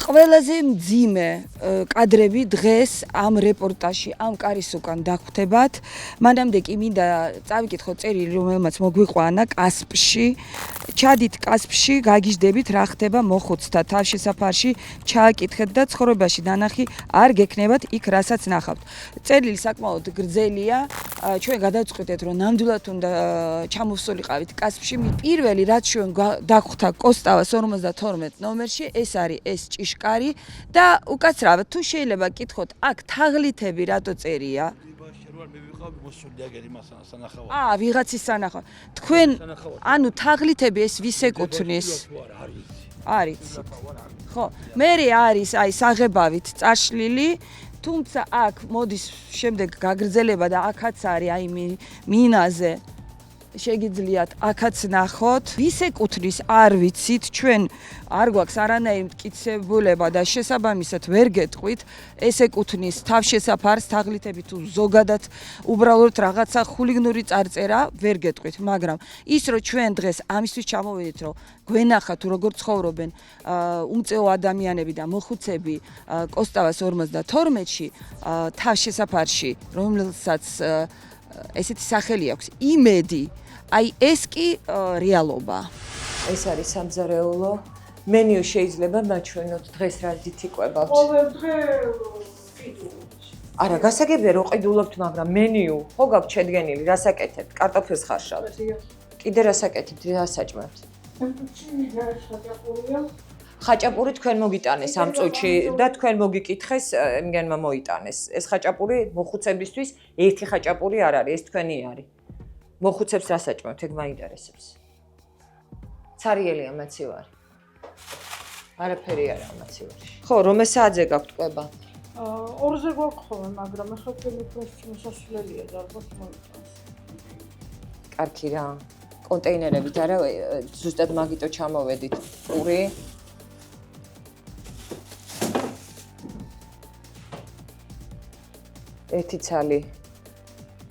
ყველაზე მძიმე კადრები დღეს ამ რეპორტაჟში ამ კარის უკან დაგვხვდებათ. მანამდე კი მინდა წავიკითხო წერილი, რომელმაც მოგვიყვანა კასპში. ჩადით კასპში, გაგიჟდებით რა ხდება მოხუცთა თავშესაფარში, ჩააკითხეთ და ცხოვრებაში ნანახი არ გექნებათ იქ რასაც ნახავთ. წერილი საკმაოდ გრძელია. ჩვენ გადავწყვიტეთ, რომ ნამდვილად უნდა ჩამოვსულიყავით კასპში. პირველი რაც ჩვენ დაგვხვდა კოსტავას 52 ნომერში, ეს არის ეს ჭიშკარი და უკაცრავად თუ შეიძლება გკითხოთ, აქ თაღლითები რატო წერია? ვიღაცის სანახავად. თქვენ ანუ თაღლითები ეს ვის ეკუთვნის? არის. ხო, მე არის აი საღებავით წაშლილი, თუმცა აქ მოდის შემდეგ გაგრძელება და აქაც არის აი მინაზე შეგიძლიათ აქაც ნახოთ. ვის ეკუთვნის არ ვიცით, ჩვენ არ გვაქვს არანაირი მტკიცებულება და შესაბამისად ვერ გეტყვით, ეს ეკუთვნის თავშესაფარს, თაღლითები თუ ზოგადად უბრალოდ რაღაცა ხულიგნური წარწერა ვერ გეტყვით, მაგრამ ის რომ ჩვენ დღეს ამისთვის ჩამოვედით, რომ გვენახა თუ როგორ ცხოვრობენ უმწეო ადამიანები და მოხუცები კოსტავას 52-ში თავშესაფარში, რომელსაც ესეთი სახელი აქვს, იმედი, აი ეს კი რეალობა. ეს არის სამზარეულო. მენიუ შეიძლება მაჩვენოთ დღეს რა ძით იყვებავთ. არა, გასაგებია რომ ყიდულობთ, მაგრამ მენიუ ხო გაქვთ შედგენილი, რას აკეთებთ? კარტოფილს ხარშავთ. კიდე რას აკეთებთ, რას საჭმევთ? ხაჭაპური თქვენ მოგიტანეს ამ წუთში და თქვენ მოგიკითხეს, იმგენმა მოიტანეს. ეს ხაჭაპური მოხუცებისთვის ერთი ხაჭაპური არ არის, ეს თქვენი არის. მოხუცებს რა საჭმევთ, ეგ მაინტერესებს. ცარიელია მაცივარი. არაფერი არა მაცივარში. ხო, რომე საათზე გაქვთ კვება? 2-ზე გვაქვს ხოლმე, მაგრამ ახლა ტელეფონში მოსასვლელია და ალბათ მოიტანს. კარგი რა. კონტეინერებით არა, ზუსტად მაგიტო ჩამოვედით. პური ერთი ცალი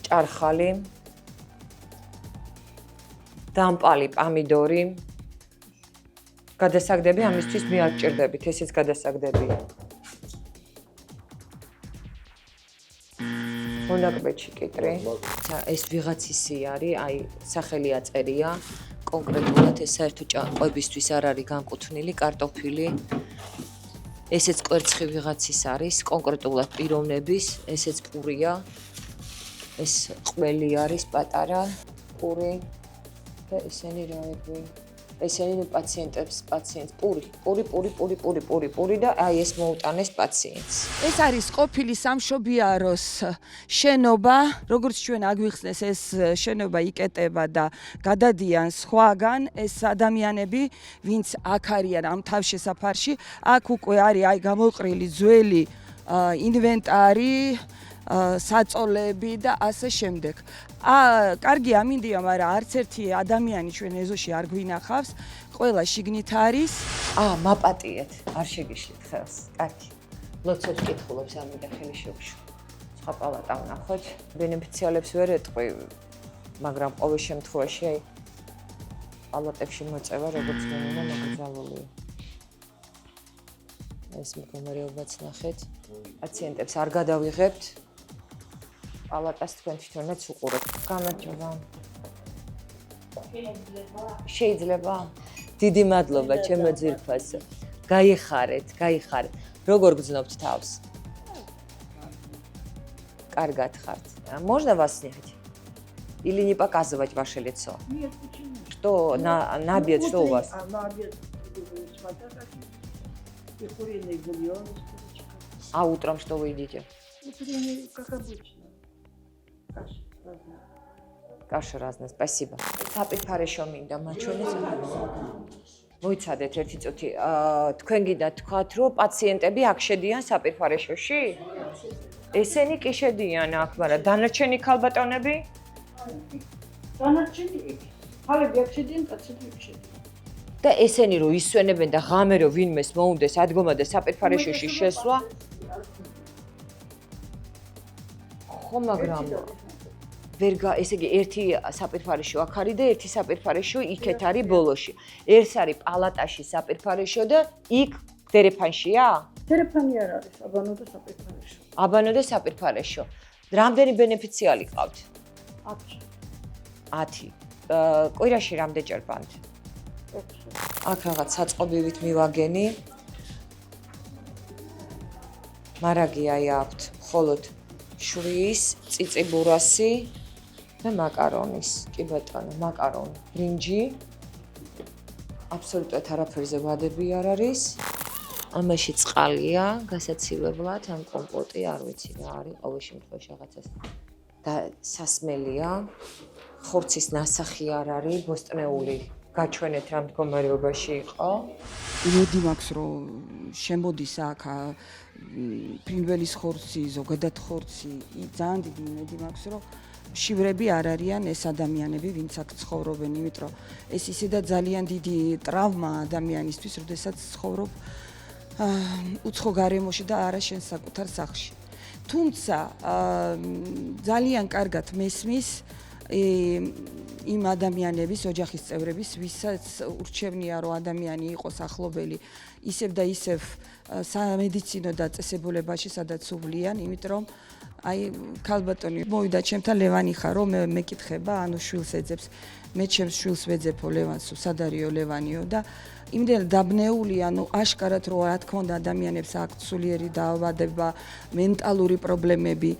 ჭარხალი, დამპალი პამიდორი. გადასაგდები ამისთვის მე არ გჭირდებით, ესეც გადასაგდებია. მონაკვეთში კიტრი. ეს ვიღაცისი არის, აი სახელი აწერია, კონკრეტულად ეს საერთო ყვებისთვის არ არის განკუთვნილი კარტოფილი. ესეც კვერცხი ვიღაცის არის, კონკრეტულად პიროვნების, ესეც პურია. ეს ყველი არის პატარა პური და ესენი რაები. ესენი პაციენტს პური და აი ეს მოუტანეს პაციენტს. ეს არის ყოფილი სამშობიაროს შენობა, როგორც ჩვენ აგვიხსნეს, ეს შენობა იკეტება და გადადიან სხვაგან, ეს ადამიანები, ვინც აქ არიან ამ თავშესაფარში, აქ უკვე არის აი გამოყრილი ძველი ინვენტარი, საწოლები და ასე შემდეგ. კარგი ამინდია, მაგრამ არც ერთი ადამიანი ჩვენ ეზოში არ გვინახავს, ყველა შიგნით არის. მაპატიეთ, არ შეგიშლით ხელს. კარგი. ლოცვებს კითხულობს ამინდა ხელი შევშ. სხვა პალატა ვნახოთ. ბენეფიციალებს ვერ ეტყვი, მაგრამ ყოველ შემთხვევაში აი პალატებში მოწევა როგორც უნდა მოგზაურია. ეს მდგომარეობაც ნახეთ. პაციენტებს არ გადავიღებთ. პალატას თქვენ თვითონაც უყურებთ. გამარჯობა. შეიძლება. დიდი მადლობა ჩემო ძირფასო. გაიხარეთ. როგორ გძნობთ თავს? Კარგად ხართ. Можно вас снять? Или не показывать ваше лицо? Нет, почему? Что на обед, что у вас? На обед и куриный бульон с курочкой. А утром что вы едите? Утром, как обычно. Каша разная, спасибо. Საპირფარეშო მინდა მაჩვენეს. მოიცადეთ ერთი წუთი. თქვენ გინდა თქვათ, რომ პაციენტები აქ შედიან საპირფარეშოში? ესენი კი შედიან აქ, მაგრამ დანარჩენი ქალბატონები? დანარჩენი ხალები აქ შედიან, კაცები იქ შედიან. და ესენი რომ ისვენებენ და ღამე რომ ვინმეს მოუნდეს ადგომა და საპირფარეშოში შესვლა? ხო, მაგრამ ესე იგი ერთი საპირფარეშო აქ არის და ერთი საპირფარეშო იქეთ არის ბოლოში. ერთს არის პალატაში საპირფარეშო და იქ დერეფანშია? დერეფანი არ არის, აბანო და საპირფარეშო. აბანო და საპირფარეშო. რამდენი ბენეფიციარი ყავთ? 10. 10. კვირაში რამდენჯერ ბანთ? 6. აქ რაღაც საწყობივით მივაგენი. მარაგი აი აქვთ, მხოლოდ შვრიის, წიწიბურასი და მაკარონის. კი ბატონო, მაკარონი, ბრინჯი. აბსოლუტურად არაფერზე ვადები არ არის. ამაში წყალია, გასაცილებლად, ან კომპოტი, არ ვიცი რა არის, ყოველ შემთხვევაში რაღაცას. და სასმელია. ხორცის ნასახი არ არის, ბოსტნეული. გაჩვენეთ რა მდგომარეობაში იყო. იმედი მაქვს რომ შემოდის აქ ფრინველის ხორცი, ზოგადად ხორცი, ძალიან დიდი იმედი მაქვს რომ შივრები არ არიან ეს ადამიანები, ვინც აქ ცხოვრობენ, იმიტომ რომ ეს ისედაც ძალიან დიდი ტრავმა ადამიანისთვის, როდესაც ცხოვრობ უცხო გარემოში და არა შენ საკუთარ სახლში. თუმცა ძალიან კარგად მესმის იმ ადამიანების, ოჯახის წევრების, ვისაც ურჩევნია რომ ადამიანი იყოს ახლობელი, ისევ და ისევ სამედიცინო დაწესებულებაში, სადაც უვლიან, იმიტომ რომ აი ქალბატონი მოვიდა ჩემთან ლევანი ხარო, მე მეკითხება, ანუ შვილს ეძებს, მე ჩემს შვილს ვეძებო ლევანსო, სად არისო ლევანიო და იმდენად დაბნეული, ანუ აშკარად რო რა თქმა უნდა ადამიანებს აქვთ სულიერი დაავადება, მენტალური პრობლემები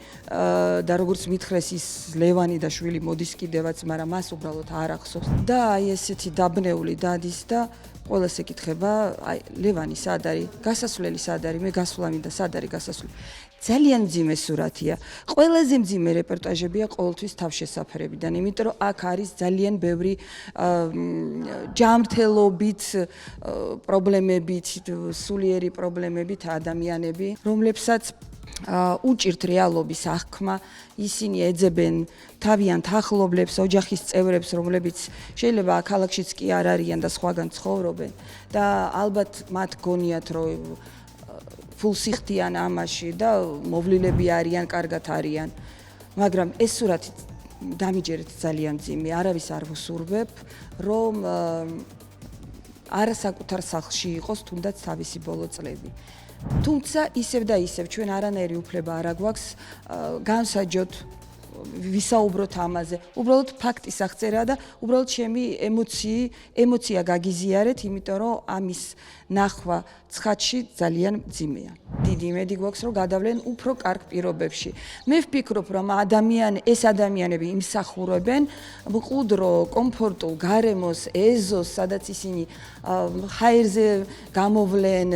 და როგორც მითხრეს ის ლევანი და შვილი მოდის კიდევაც, მაგრამ მას უბრალოდ არ ახსოვს. და აი ესეთი დაბნეული დადის და ყველას ეკითხება, აი ლევანი სად არის? გასასვლელი სად არის? მე გასვლა მინდა, სად არის გასასვლელი? ძალიან მძიმე სურათია. ყველაზე მძიმე რეპორტაჟებია ყოველთვის თავშესაფრებიდან, იმიტომ რომ აქ არის ძალიან ბევრი ჯანმრთელობით პრობლემებით, სულიერი პრობლემებით ადამიანები, რომლებსაც უჭირთ რეალობის აღქმა, ისინი ეძებენ თავიანთ ახლობლებს, ოჯახის წევრებს, რომლებიც შეიძლება ქალაქშიც კი არ არიან და სხვაგან ცხოვრობენ და ალბათ მათ გონიათ რომ ფულსიხდიან ამაში და მოვლილები არიან, კარგად არიან. მაგრამ ეს სურათი დამიჯერეთ ძალიან მძიმე, არავის არ ვუსურვებ, რომ არასაკუთარ სახლში იყოს თუნდაც თავისი ბოლო წლები. თუმცა ისევ და ისევ ჩვენ არანაირი უფლება არ აგვაქვს განსაჯოთ ვისაუბროთ ამაზე. უბრალოდ ფაქტის აღწერა და უბრალოდ ჩემი ემოცია გაგიზიარეთ, იმიტომ რომ ამის ნახვა ცხადში ძალიან მძიმეა. დიდი იმედი გვაქვს, რომ გადავლენ უფრო კარგ პირობებში. მე ვფიქრობ, რომ ეს ადამიანები იმსახურებენ მყუდრო, კომფორტულ გარემოს, ეზოს, სადაც ისინი ჰაერზე გამოვლენ,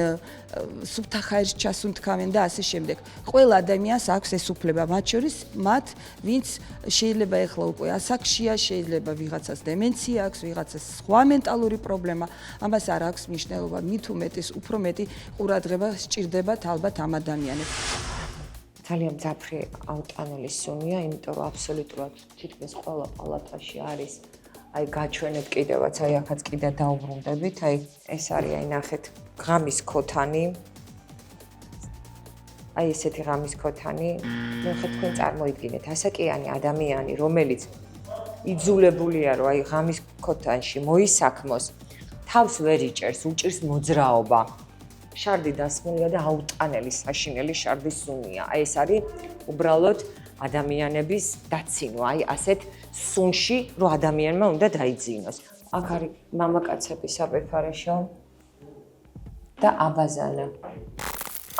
სუფთა ჰაერს ჩასუნთქავენ და ასე შემდეგ. ყველა ადამიანს აქვს ეს უფლება, მათ შორის მათ, ვინც შეიძლება ეხლა უკვე ასაკშია, შეიძლება ვიღაცას დემენცია აქვს, ვიღაცას სხვა მენტალური პრობლემა, ამას არ აქვს მნიშვნელობა. მით უმეტეს, უფრო მეტი ყურადღება სჭირდებათ ალბათ ამ ადამიანებს. ძალიან მძაფრი აუტანელი სუნია, იმიტომ რომ აბსოლუტურად თითქმის ყველა პალატაში არის. აი გაჩვენეთ კიდევაც, აი ახაც კიდე დაუბრუნდებით, აი ეს არის, აი ნახეთ, ღამის ქოთანი. აი ესეთი ღამის ქოთანი. მე ხეთ თქვენ წარმოიდგინეთ, ასაკიანი ადამიანი, რომელიც იძულებულია, რომ აი ღამის ქოთანში მოისაქმოს, თავს ვერ იჭერს, უჭირს მოძრაობა. შარდი დასმულია და აუტანელი საშინელი შარდის სუნია. აი ეს არის უბრალოდ ადამიანების დაცინვა, აი ასეთ სუნში, რომ ადამიანმა უნდა დაიძინოს. აქ არის მამაკაცების საპირფარეშო და აბაზანა.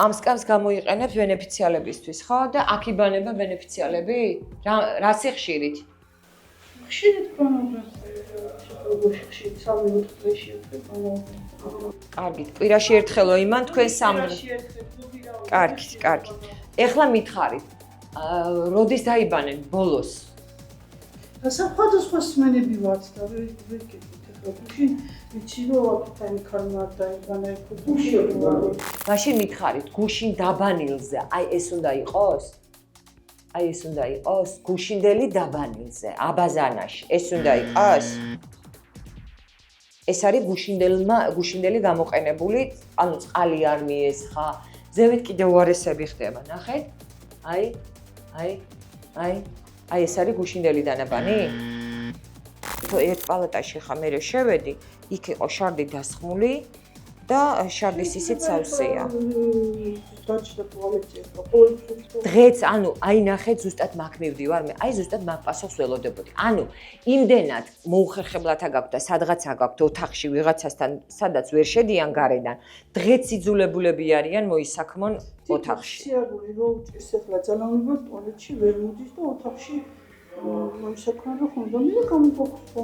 ამ სკამს გამოიყენებს ბენეფიციალებისთვის, ხო? და აქ იბანება ბენეფიციალები? რა სიხშირით? ხშირად პრომოვენ ხშირად 3-4 დღეში პრომოვენ. კარგით, კვირაში ერთხელო იმან თქვენ კარგით, კარგით. ეხლა მითხარით, როდის დაიბანენ ბოლოს? სხვადასხვა სმენები ვართ და ვიკითხეთ ეხლა გუშინ ვიცი რომ აკეთანი ქალმა დაიბანა გუშინ. მაშინ მითხარით, გუშინ დაბანილზე, აი ეს უნდა იყოს? აი ეს უნდა იყოს გუშინდელი დაბანილზე, აბაზანაში. ეს უნდა იყოს? ეს არის გუშინდელი გამოყენებული, ანუ წყალი არ მიესხა, ზევით კიდე უარესები ხდება, ნახეთ? აი ეს არის გუშინდელი დანაბანი? ერთ პალატაში ხა მე შევედი, იქ იყო შარდი დასხმული და შარდის ისიც სავსეა. დაჭდა ტუალეტია და ყოველთვის დღეც, ანუ აი ნახეთ, ზუსტად მაგ მივდივარ მე. აი ზუსტად მაგ პასუხს ველოდებოდი. ანუ იმდენად მოუხერხებლათა გაქვთ და სადღაცა გაქვთ ოთახში ვიღაცასთან, სადაც ვერ შედიან გარედან. დღეც იძულებულები არიან მოისაქმონ ოთახში. სიარული რო უჭირს ახლა ძალაუნებად ტუალეტში ვერ მოდის და ოთახში მოისაქმნა და ხონდომი და გამოგოხსნა.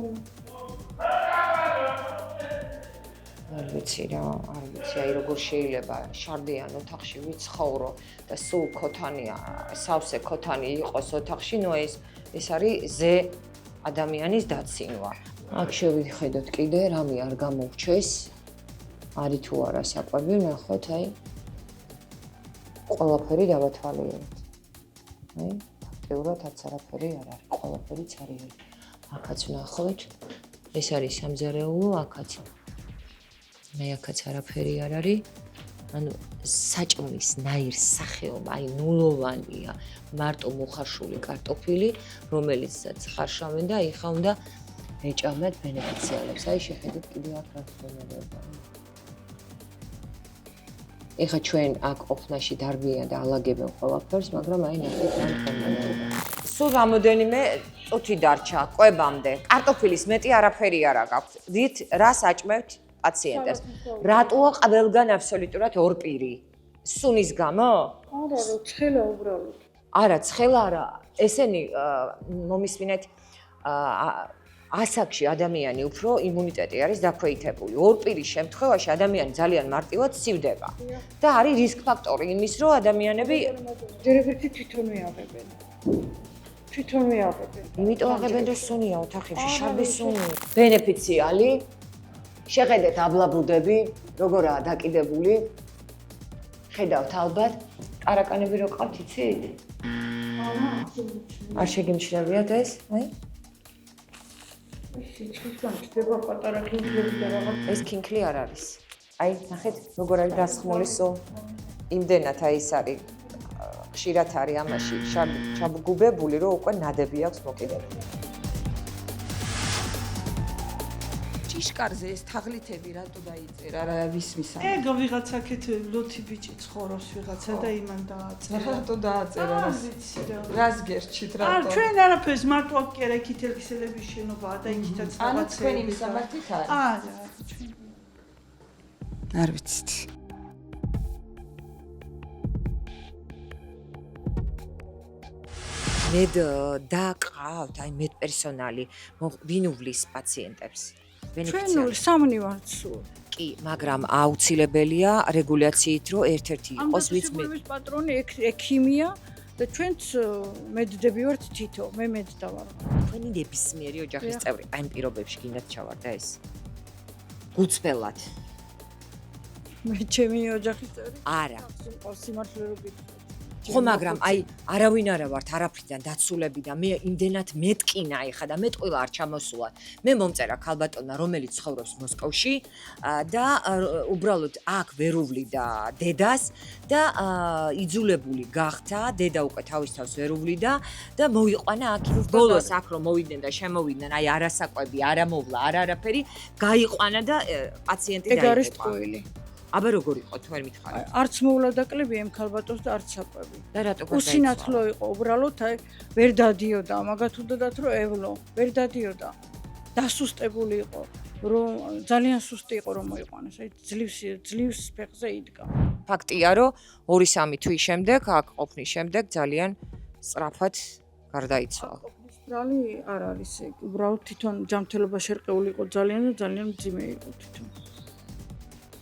არ ვიცი რა, არ ვიცი, აი როგორ შეიძლება შარდიან ოთახში ვიცხოვრო და სულ ქოთანია, სავსე ქოთანი იყოს ოთახში, ნუ ეს არის ზე ადამიანის დაცინვა. აქ შევიხედოთ კიდე, რამე არ გამოვრჩეს. არის თუ არა საკვები, ნახოთ, აი. ყველაფერი დავათვალიერეთ. აი, ფაქტიურად არც არაფერი არ არის, ყველაფერიც არის. აქაც ნახოთ, ეს არის სამზარეულო, აქაც მე აქაც არაფერი არ არის. ანუ საჭმლის ნაირ სახეობა, აი ნულოვანია, მარტო მოხარშული კარტოფილი, რომელიცაც ხარშავენ და ეხა უნდა ეჭამეთ ბენეფიციალებს. აი შეხედეთ კიდე აქ რა ხდება. ეხა ჩვენ აქ ოფნაში დარბიან და ალაგებენ ყველაფერს, მაგრამ აი ნახეთ რა ხდება. სულ რამოდენიმე წუთი დარჩა კვებამდე. კარტოფილის მეტი არაფერი არა გაქვს. დით რა საჭმევთ პაციენტებს. რატოა ყველგან აბსოლუტურად ორ პირი? სუნის გამო? არა, რო ცხელა უბრალოდ. არა, ცხელა არა. ესენი მომისმინეთ ასაკში ადამიანი უფრო იმუნიტეტი არის დაქვეითებული. ორ პირის შემთხვევაში ადამიანი ძალიან მარტივად სივდება. და არის რისკ ფაქტორი იმის, რომ ადამიანები ჯერებერთი თვითონვე აღებენ. თვითონვე აღებენ. იმიტომ აღებენ და სუნია ოთახებში, შარდის სუნი. ბენეფიციალი შეხედეთ აბლაბუდები, როგორაა დაკიდებული. ხედავთ ალბათ, ტარაკანები რო ყავთ, იცით? არ შეგიმჩნევიათ ეს? აი? ჩიქთან ხდება პატარა ქინქლები და რაღაც. ეს ქინქლი არ არის. აი, ნახეთ, როგორ არის დასხმული სულ. იმდენად აი ეს არის ხშირად არის ამაში ჩაბგუბებული, რომ უკვე ნადები აქვს მოკიდებული. ჭიშკარზე ეს თაღლითები რატო დაიწერა რა ვისმის ამ? ეგ ვიღაც აქეთ ლოთი ბიჭი ცხოვრობს ვიღაცა და იმან დააწერა. რატო დააწერა არ რას? ვიცი რა. რას გერჩით არ რატო? ჩვენ არაფერს მარტო აქ კი არა იქით ელქსელების შენობაა და იქითაც ანუ რაღაცა. თქვენი მისამართით არის? არა, ჩვენ არ ვიცით. მედ დაყავთ, აი მედ პერსონალი ვინუვლის პაციენტებს. ჩვენ სამნი ვართ სულ. კი, მაგრამ აუცილებელია რეგულაციით, რომ ერთ-ერთი იყოს ვიც მე. ამ პატრონი ექიმია და ჩვენც მედდები ვართ თითო, მე მედდა ვარ. თქვენი ნებისმიერი ოჯახის წევრი აი ამ პირობებში გინდათ ჩავარდა ეს. გუწფელად. მე ჩემი ოჯახის წევრი. არა. ყავს სიმართლე რო გითხრათ. ხო, მაგრამ აი არავინ არა ვართ არაფრიდან დაცულები და მე იმდენად მეტკინა ეხა და მე ყველა არ ჩამოსულა. მე მომწერა ქალბატონმა, რომელიც ცხოვრობს მოსკოვში და უბრალოდ აქ ვერუვლიდა დედას და იძულებული გახდა, დედა უკვე თავის თავს ვერუვლიდა და მოიყვანა აქ. ბოლოს აქ რომ მოვიდნენ და შემოვიდნენ, აი არასაკვები, არა მოვლა, არაფერი, გაიყვანა და პაციენტი დაიღუპა. ეგ არის ტყუილი. აბა როგორ იყო თქვენ მითხარით? არც მოვლა დაკლები ამ ქალბატონს და არც საკვები. და რატო გარდაიცვალა? უსინათლო იყო, უბრალოდ აი ვერ დადიოდა, მაგათ უდოდათ რომ ევლო, ვერ დადიოდა. დასუსტებული იყო, რომ ძალიან სუსტი იყო რომ მოიყვანეს, აი ძლივს ფეხზე იდგა. ფაქტია, რომ 2-3 თვის შემდეგ, აქ ყოფნის შემდეგ ძალიან სწრაფად გარდაიცვალა. ბრალი არ არის ეგ, უბრალოდ თვითონ ჯანმრთელობა შერყეული იყო ძალიან და ძალიან მძიმე იყო თვითონ.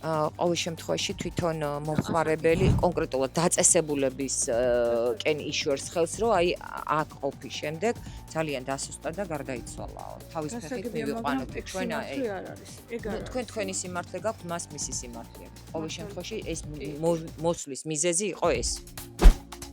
ყოველ შემთხვევაში თვითონ მომხმარებელი კონკრეტულად დაწესებულების კენ იშუერს ხელს, რომ აი აქ ყოფის შემდეგ ძალიან დასუსტა და გარდაიცვალა. თავის ფეხით მივიყვანოთ ჩვენ თქვენ თქვენი სიმართლე გაქვთ, მას მისი სიმართლე. ყოველ შემთხვევაში ეს მოსვლის მიზეზი იყო ეს.